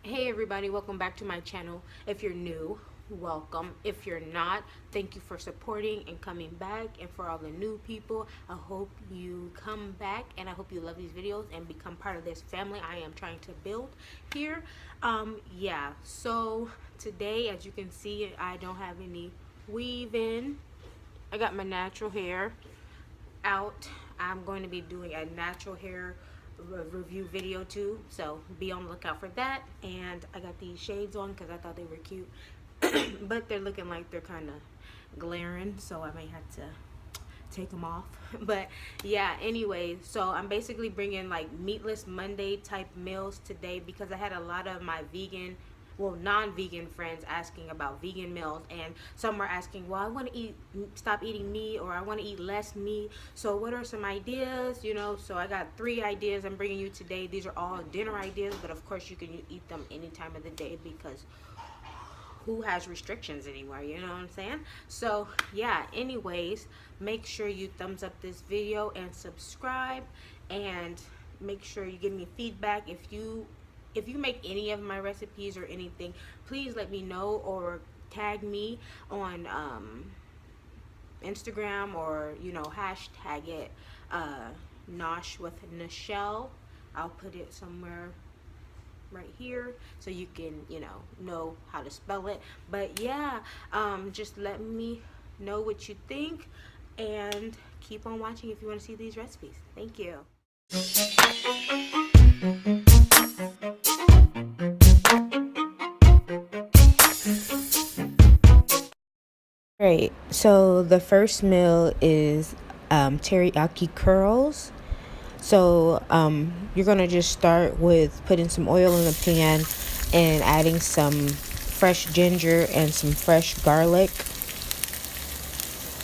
Hey everybody, welcome back to my channel. If you're new, welcome. If you're not, thank you for supporting and coming back. And for all the new people, I hope you come back and I hope you love these videos and become part of this family I am trying to build here. Yeah, so today, as you can see, I don't have any weave in. I got my natural hair out. I'm going to be doing a natural hair review video too, so be on the lookout for that. And I got these shades on because I thought they were cute but they're looking like they're kind of glaring, so I may have to take them off but yeah, anyway, so I'm basically bringing like meatless Monday type meals today because I had a lot of my vegan, well, non-vegan friends asking about vegan meals, and some were asking, well, I want to stop eating meat, or I want to eat less meat, so what are some ideas, so I got 3 ideas I'm bringing you today. These are all dinner ideas, but of course you can eat them any time of the day because who has restrictions anymore, you know what I'm saying? So yeah, anyways, make sure you thumbs up this video and subscribe, and make sure you give me feedback. If you make any of my recipes or anything, please let me know or tag me on Instagram, or hashtag it Nosh with Nachele. I'll put it somewhere right here so you can know how to spell it. But yeah, just let me know what you think and keep on watching if you want to see these recipes. Thank you. Great. So the first meal is teriyaki curls. So you're gonna just start with putting some oil in the pan and adding some fresh ginger and some fresh garlic.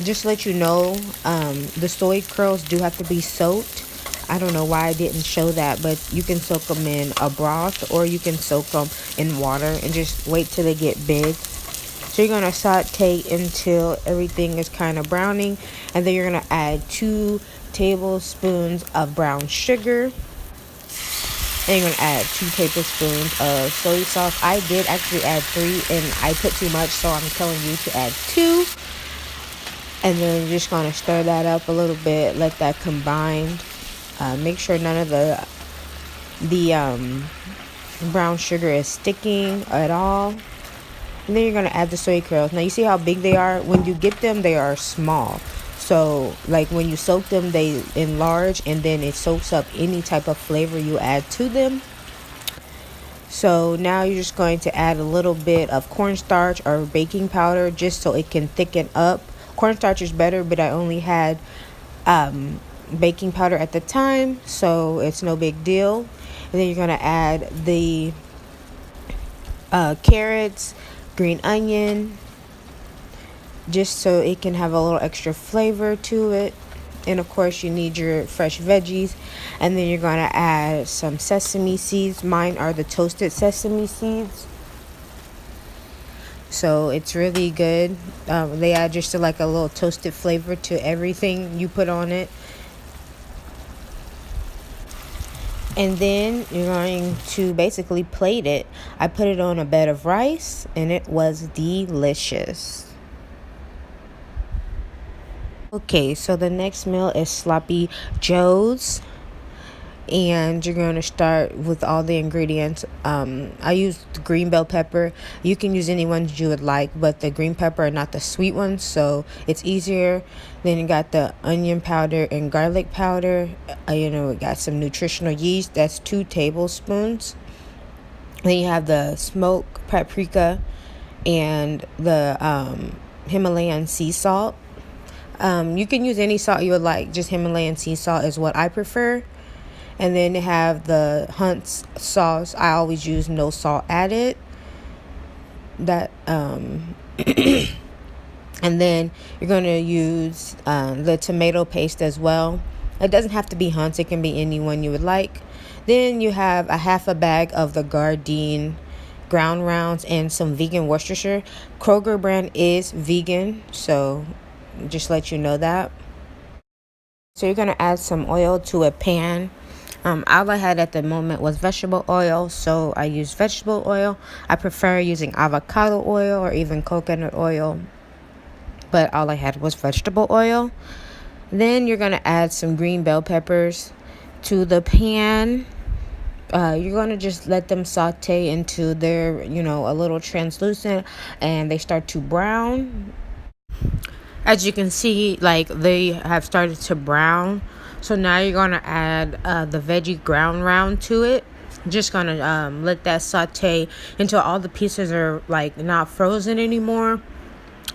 Just to let you know, the soy curls do have to be soaked. I don't know why I didn't show that, but you can soak them in a broth or you can soak them in water and just wait till they get big. So you're going to saute until everything is kind of browning, and then you're going to add 2 tablespoons of brown sugar, and you're going to add 2 tablespoons of soy sauce. I did actually add 3 and I put too much, so I'm telling you to add 2. And then you're just going to stir that up a little bit, let that combine. Make sure none of the brown sugar is sticking at all. And then you're going to add the soy curls. Now you see how big they are? When you get them, they are small. So like when you soak them, they enlarge, and then it soaks up any type of flavor you add to them. So now you're just going to add a little bit of cornstarch or baking powder just so it can thicken up. Cornstarch is better, but I only had baking powder at the time, so it's no big deal. And then you're going to add the carrots, green onion, just so it can have a little extra flavor to it. And of course you need your fresh veggies. And then you're going to add some sesame seeds. Mine are the toasted sesame seeds, so it's really good. They add just like a little toasted flavor to everything you put on it. And then you're going to basically plate it. I put it on a bed of rice and it was delicious. Okay, so the next meal is sloppy joes. And you're going to start with all the ingredients. I used green bell pepper. You can use any ones you would like, but the green pepper are not the sweet ones, so it's easier. Then you got the onion powder and garlic powder. We got some nutritional yeast. That's 2 tablespoons. Then you have the smoked paprika and the Himalayan sea salt. You can use any salt you would like. Just Himalayan sea salt is what I prefer. And then they have the Hunt's sauce. I always use no salt added. And then you're going to use the tomato paste as well. It doesn't have to be Hunt's. It can be any one you would like. Then you have a half a bag of the Gardein ground rounds and some vegan Worcestershire. Kroger brand is vegan, so just let you know that. So you're going to add some oil to a pan. All I had at the moment was vegetable oil, so I used vegetable oil. I prefer using avocado oil or even coconut oil, but all I had was vegetable oil. Then you're going to add some green bell peppers to the pan. You're going to just let them saute into their, a little translucent, and they start to brown. As you can see, like, they have started to brown. So now you're going to add the veggie ground round to it. Just going to let that saute until all the pieces are, like, not frozen anymore.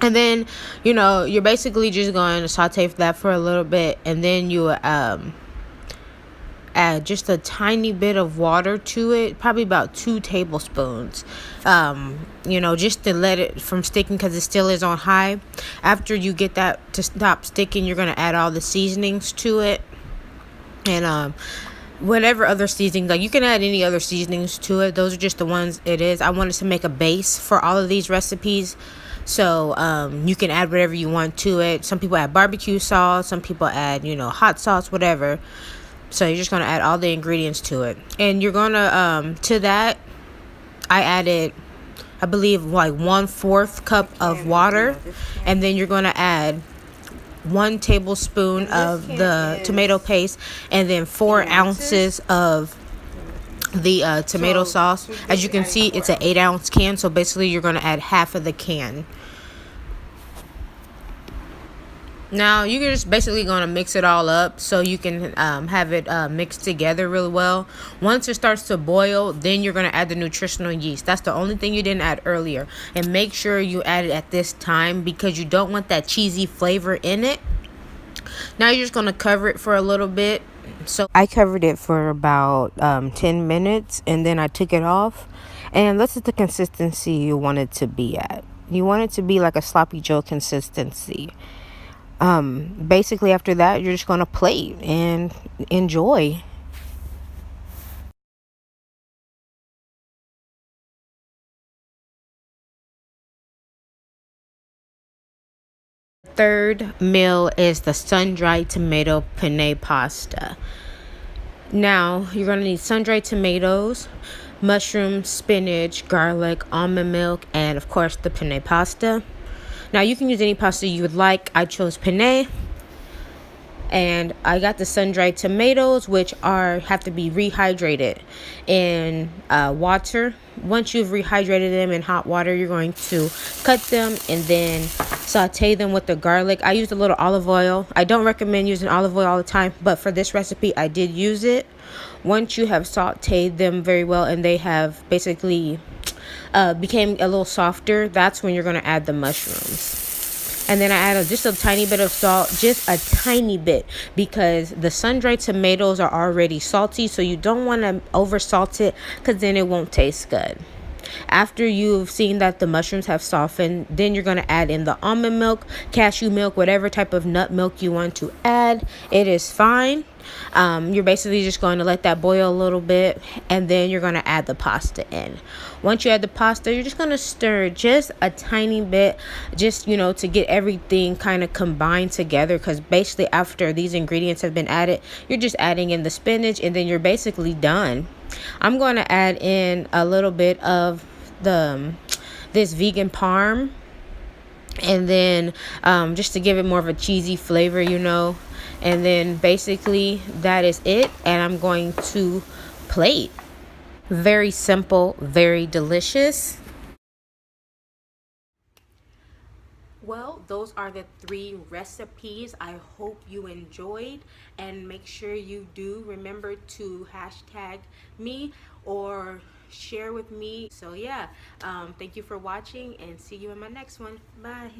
And then, you're basically just going to saute that for a little bit. And then you add just a tiny bit of water to it, probably about 2 tablespoons, just to let it from sticking, because it still is on high. After you get that to stop sticking, you're going to add all the seasonings to it. And whatever other seasonings, like, you can add any other seasonings to it. Those are just the ones it is. I wanted to make a base for all of these recipes. So you can add whatever you want to it. Some people add barbecue sauce. Some people add, hot sauce, whatever. So you're just going to add all the ingredients to it. And you're going to that, I added, I believe, like 1/4 cup of water. And then you're going to add 1 tablespoon of the tomato paste. And then 4 ounces of the tomato sauce. As you can see, it's an 8-ounce can. So basically, you're going to add half of the can. Now, you're just basically going to mix it all up so you can have it mixed together really well. Once it starts to boil, then you're going to add the nutritional yeast. That's the only thing you didn't add earlier. And make sure you add it at this time because you don't want that cheesy flavor in it. Now, you're just going to cover it for a little bit. So I covered it for about 10 minutes, and then I took it off. And this is the consistency you want it to be at. You want it to be like a sloppy Joe consistency. Basically after that, you're just going to plate and enjoy. Third meal is the sun-dried tomato penne pasta. Now, you're going to need sun-dried tomatoes, mushrooms, spinach, garlic, almond milk, and of course the penne pasta. Now, you can use any pasta you would like. I chose penne. And I got the sun-dried tomatoes, which have to be rehydrated in water. Once you've rehydrated them in hot water, you're going to cut them and then saute them with the garlic. I used a little olive oil. I don't recommend using olive oil all the time, but for this recipe, I did use it. Once you have sauteed them very well and they have basically became a little softer, that's when you're going to add the mushrooms. And then I added just a tiny bit of salt, just a tiny bit, because the sun-dried tomatoes are already salty, so you don't want to over salt it because then it won't taste good. After you've seen that the mushrooms have softened, then you're going to add in the almond milk, cashew milk, whatever type of nut milk you want to add. It is fine. You're basically just going to let that boil a little bit, and then you're going to add the pasta in. Once you add the pasta, you're just going to stir just a tiny bit, just, to get everything kind of combined together, because basically after these ingredients have been added, you're just adding in the spinach, and then you're basically done. I'm going to add in a little bit of this vegan parm, and then just to give it more of a cheesy flavor, and then basically that is it, and I'm going to plate. Very simple, very delicious. Well, those are the 3 recipes. I hope you enjoyed, and make sure you do remember to hashtag me or share with me. So yeah, thank you for watching, and see you in my next one. Bye.